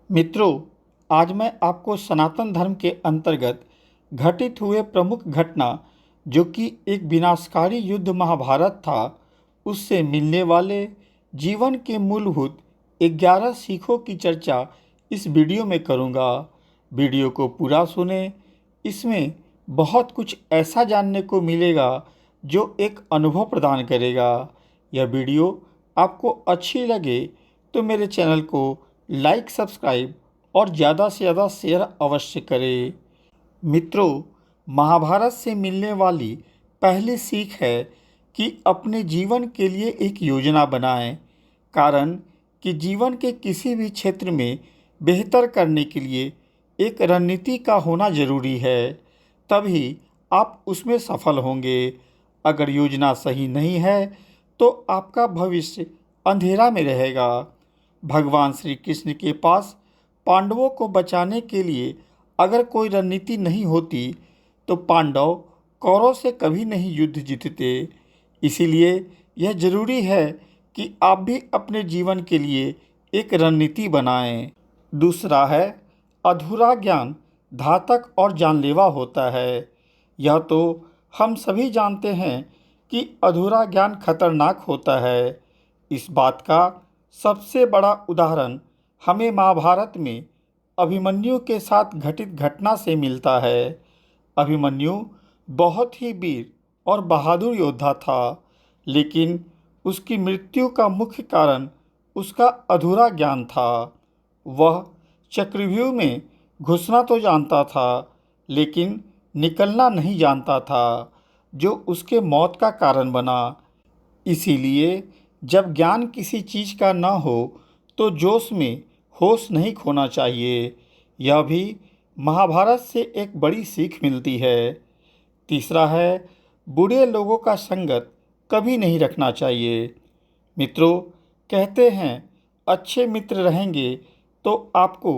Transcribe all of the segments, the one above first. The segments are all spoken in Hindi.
मित्रों, आज मैं आपको सनातन धर्म के अंतर्गत घटित हुए प्रमुख घटना जो कि एक विनाशकारी युद्ध महाभारत था, उससे मिलने वाले जीवन के मूलभूत 11 सीखों की चर्चा इस वीडियो में करूंगा। वीडियो को पूरा सुने, इसमें बहुत कुछ ऐसा जानने को मिलेगा जो एक अनुभव प्रदान करेगा। यह वीडियो आपको अच्छी लगे तो मेरे चैनल को लाइक, सब्सक्राइब और ज़्यादा से ज़्यादा शेयर अवश्य करें। मित्रों, महाभारत से मिलने वाली पहली सीख है कि अपने जीवन के लिए एक योजना बनाएं। कारण कि जीवन के किसी भी क्षेत्र में बेहतर करने के लिए एक रणनीति का होना ज़रूरी है, तभी आप उसमें सफल होंगे। अगर योजना सही नहीं है तो आपका भविष्य अंधेरा में रहेगा। भगवान श्री कृष्ण के पास पांडवों को बचाने के लिए अगर कोई रणनीति नहीं होती तो पांडव कौरव से कभी नहीं युद्ध जीतते। इसीलिए यह जरूरी है कि आप भी अपने जीवन के लिए एक रणनीति बनाएं। दूसरा है, अधूरा ज्ञान घातक और जानलेवा होता है। यह तो हम सभी जानते हैं कि अधूरा ज्ञान खतरनाक होता है। इस बात का सबसे बड़ा उदाहरण हमें महाभारत में अभिमन्यु के साथ घटित घटना से मिलता है। अभिमन्यु बहुत ही वीर और बहादुर योद्धा था, लेकिन उसकी मृत्यु का मुख्य कारण उसका अधूरा ज्ञान था। वह चक्रव्यूह में घुसना तो जानता था, लेकिन निकलना नहीं जानता था, जो उसके मौत का कारण बना। इसीलिए जब ज्ञान किसी चीज़ का न हो तो जोश में होश नहीं खोना चाहिए। यह भी महाभारत से एक बड़ी सीख मिलती है। तीसरा है, बुरे लोगों का संगत कभी नहीं रखना चाहिए। मित्रों, कहते हैं अच्छे मित्र रहेंगे तो आपको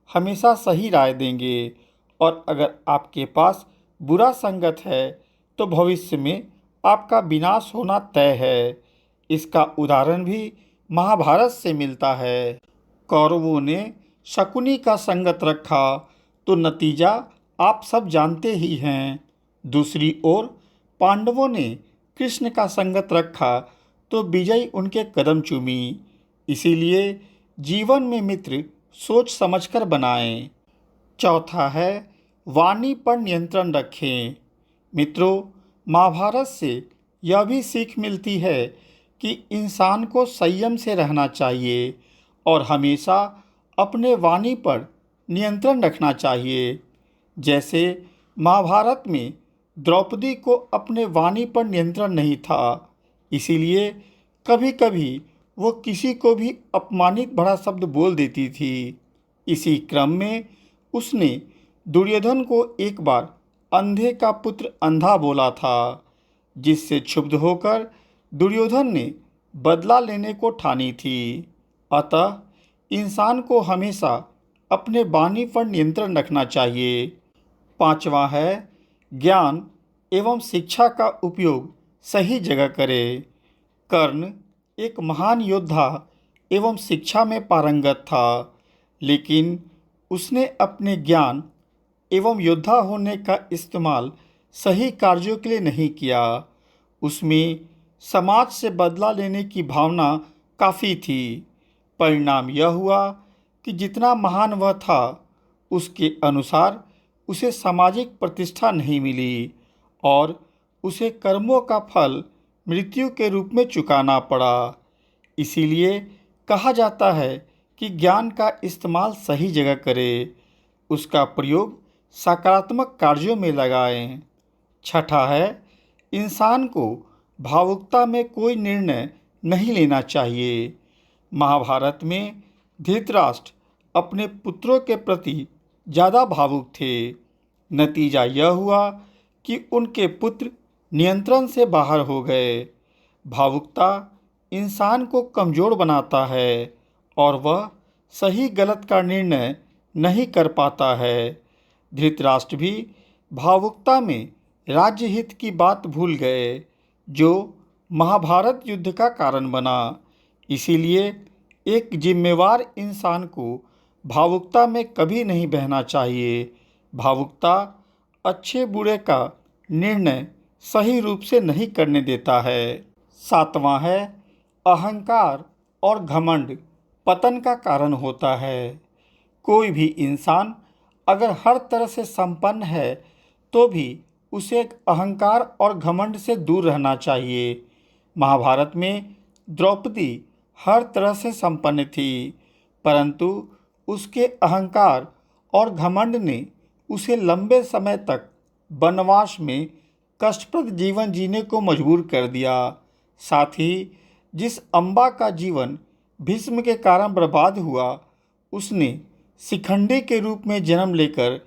हमेशा सही राय देंगे, और अगर आपके पास बुरा संगत है तो भविष्य में आपका विनाश होना तय है। इसका उदाहरण भी महाभारत से मिलता है। कौरवों ने शकुनी का संगत रखा तो नतीजा आप सब जानते ही हैं। दूसरी ओर पांडवों ने कृष्ण का संगत रखा तो विजय उनके कदम चूमी। इसीलिए जीवन में मित्र सोच समझकर बनाएं। चौथा है, वाणी पर नियंत्रण रखें। मित्रों, महाभारत से यह भी सीख मिलती है कि इंसान को संयम से रहना चाहिए और हमेशा अपने वाणी पर नियंत्रण रखना चाहिए। जैसे महाभारत में द्रौपदी को अपने वाणी पर नियंत्रण नहीं था, इसीलिए कभी कभी वो किसी को भी अपमानित भरा शब्द बोल देती थी। इसी क्रम में उसने दुर्योधन को एक बार अंधे का पुत्र अंधा बोला था, जिससे क्षुब्ध होकर दुर्योधन ने बदला लेने को ठानी थी। अतः इंसान को हमेशा अपने वाणी पर नियंत्रण रखना चाहिए। पांचवा है, ज्ञान एवं शिक्षा का उपयोग सही जगह करें। कर्ण एक महान योद्धा एवं शिक्षा में पारंगत था, लेकिन उसने अपने ज्ञान एवं योद्धा होने का इस्तेमाल सही कार्यों के लिए नहीं किया। उसमें समाज से बदला लेने की भावना काफ़ी थी। परिणाम यह हुआ कि जितना महान वह था, उसके अनुसार उसे सामाजिक प्रतिष्ठा नहीं मिली और उसे कर्मों का फल मृत्यु के रूप में चुकाना पड़ा। इसीलिए कहा जाता है कि ज्ञान का इस्तेमाल सही जगह करें, उसका प्रयोग सकारात्मक कार्यों में लगाएं। छठा है, इंसान को भावुकता में कोई निर्णय नहीं लेना चाहिए। महाभारत में धृतराष्ट्र अपने पुत्रों के प्रति ज़्यादा भावुक थे। नतीजा यह हुआ कि उनके पुत्र नियंत्रण से बाहर हो गए। भावुकता इंसान को कमज़ोर बनाता है और वह सही गलत का निर्णय नहीं कर पाता है। धृतराष्ट्र भी भावुकता में राज्य हित की बात भूल गए, जो महाभारत युद्ध का कारण बना। इसीलिए एक जिम्मेवार इंसान को भावुकता में कभी नहीं बहना चाहिए। भावुकता अच्छे बुरे का निर्णय सही रूप से नहीं करने देता है। 7वां है, अहंकार और घमंड पतन का कारण होता है। कोई भी इंसान अगर हर तरह से संपन्न है तो भी उसे अहंकार और घमंड से दूर रहना चाहिए। महाभारत में द्रौपदी हर तरह से संपन्न थी, परंतु उसके अहंकार और घमंड ने उसे लंबे समय तक वनवास में कष्टप्रद जीवन जीने को मजबूर कर दिया। साथ ही जिस अम्बा का जीवन भीष्म के कारण बर्बाद हुआ, उसने शिखंडी के रूप में जन्म लेकर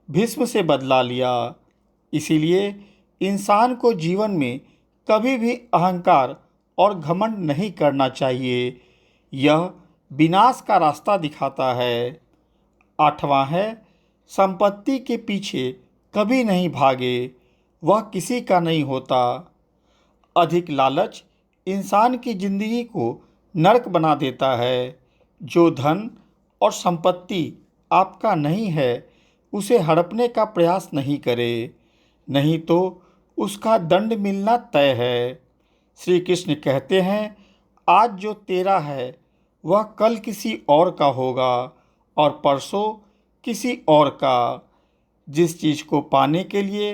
भीष्म से बदला लिया। इसीलिए इंसान को जीवन में कभी भी अहंकार और घमंड नहीं करना चाहिए। यह विनाश का रास्ता दिखाता है। 8वां है, संपत्ति के पीछे कभी नहीं भागे, वह किसी का नहीं होता। अधिक लालच इंसान की जिंदगी को नरक बना देता है। जो धन और संपत्ति आपका नहीं है, उसे हड़पने का प्रयास नहीं करे, नहीं तो उसका दंड मिलना तय है। श्री कृष्ण कहते हैं, आज जो तेरा है वह कल किसी और का होगा और परसों किसी और का। जिस चीज़ को पाने के लिए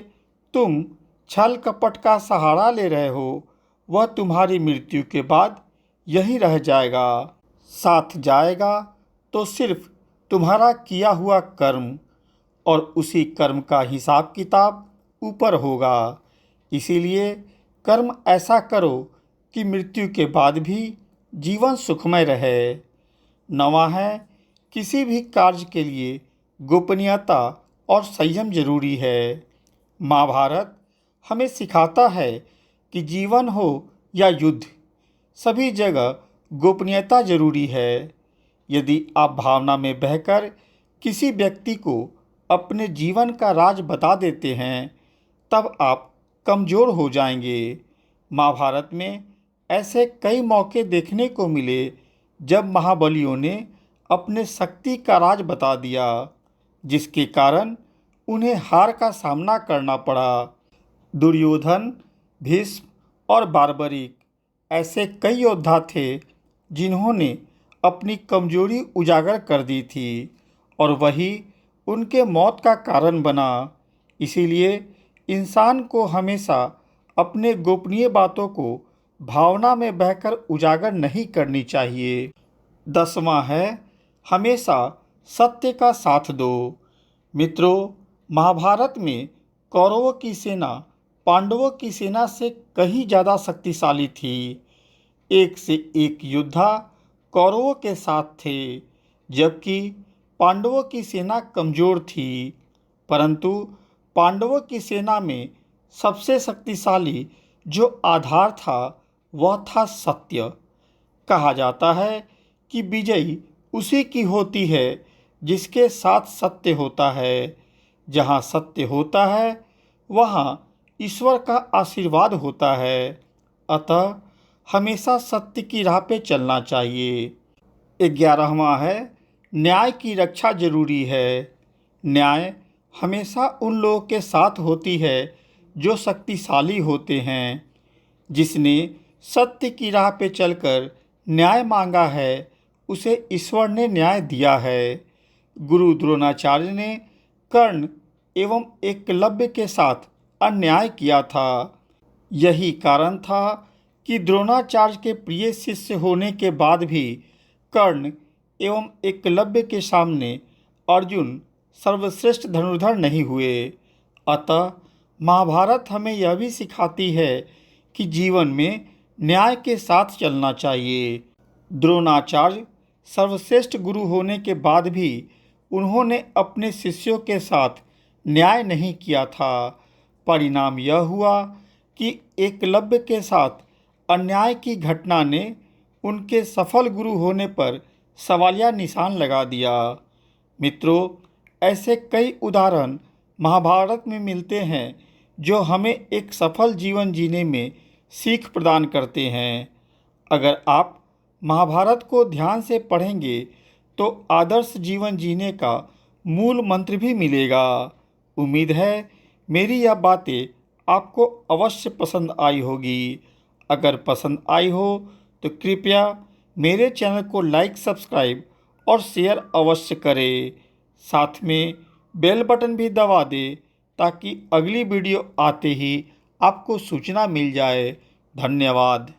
तुम छल कपट का सहारा ले रहे हो, वह तुम्हारी मृत्यु के बाद यही रह जाएगा। साथ जाएगा तो सिर्फ तुम्हारा किया हुआ कर्म, और उसी कर्म का हिसाब किताब ऊपर होगा। इसीलिए कर्म ऐसा करो कि मृत्यु के बाद भी जीवन सुखमय रहे। 9वां है, किसी भी कार्य के लिए गोपनीयता और संयम जरूरी है। महाभारत हमें सिखाता है कि जीवन हो या युद्ध, सभी जगह गोपनीयता जरूरी है। यदि आप भावना में बहकर किसी व्यक्ति को अपने जीवन का राज बता देते हैं, तब आप कमज़ोर हो जाएंगे। महाभारत में ऐसे कई मौके देखने को मिले जब महाबलियों ने अपने शक्ति का राज बता दिया, जिसके कारण उन्हें हार का सामना करना पड़ा। दुर्योधन, भीष्म और बार्बरिक ऐसे कई योद्धा थे जिन्होंने अपनी कमजोरी उजागर कर दी थी और वही उनके मौत का कारण बना। इसीलिए इंसान को हमेशा अपने गोपनीय बातों को भावना में बहकर उजागर नहीं करनी चाहिए। 10वां है, हमेशा सत्य का साथ दो। मित्रों, महाभारत में कौरवों की सेना पांडवों की सेना से कहीं ज़्यादा शक्तिशाली थी। एक से एक योद्धा कौरवों के साथ थे, जबकि पांडवों की सेना कमज़ोर थी। परंतु पांडवों की सेना में सबसे शक्तिशाली जो आधार था, वह था सत्य। कहा जाता है कि विजयी उसी की होती है जिसके साथ सत्य होता है। जहाँ सत्य होता है, वहाँ ईश्वर का आशीर्वाद होता है। अतः हमेशा सत्य की राह पे चलना चाहिए। 11वां है, न्याय की रक्षा जरूरी है। न्याय हमेशा उन लोगों के साथ होती है जो शक्तिशाली होते हैं। जिसने सत्य की राह पे चलकर न्याय मांगा है, उसे ईश्वर ने न्याय दिया है। गुरु द्रोणाचार्य ने कर्ण एवं एकलव्य के साथ अन्याय किया था। यही कारण था कि द्रोणाचार्य के प्रिय शिष्य होने के बाद भी कर्ण एवं एकलव्य के सामने अर्जुन सर्वश्रेष्ठ धनुर्धर नहीं हुए। अतः महाभारत हमें यह भी सिखाती है कि जीवन में न्याय के साथ चलना चाहिए। द्रोणाचार्य सर्वश्रेष्ठ गुरु होने के बाद भी उन्होंने अपने शिष्यों के साथ न्याय नहीं किया था। परिणाम यह हुआ कि एकलव्य के साथ अन्याय की घटना ने उनके सफल गुरु होने पर सवालिया निशान लगा दिया। मित्रों, ऐसे कई उदाहरण महाभारत में मिलते हैं जो हमें एक सफल जीवन जीने में सीख प्रदान करते हैं। अगर आप महाभारत को ध्यान से पढ़ेंगे तो आदर्श जीवन जीने का मूल मंत्र भी मिलेगा। उम्मीद है मेरी यह बातें आपको अवश्य पसंद आई होगी। अगर पसंद आई हो तो कृपया मेरे चैनल को लाइक, सब्सक्राइब और शेयर अवश्य करें। साथ में बेल बटन भी दबा दें ताकि अगली वीडियो आते ही आपको सूचना मिल जाए। धन्यवाद।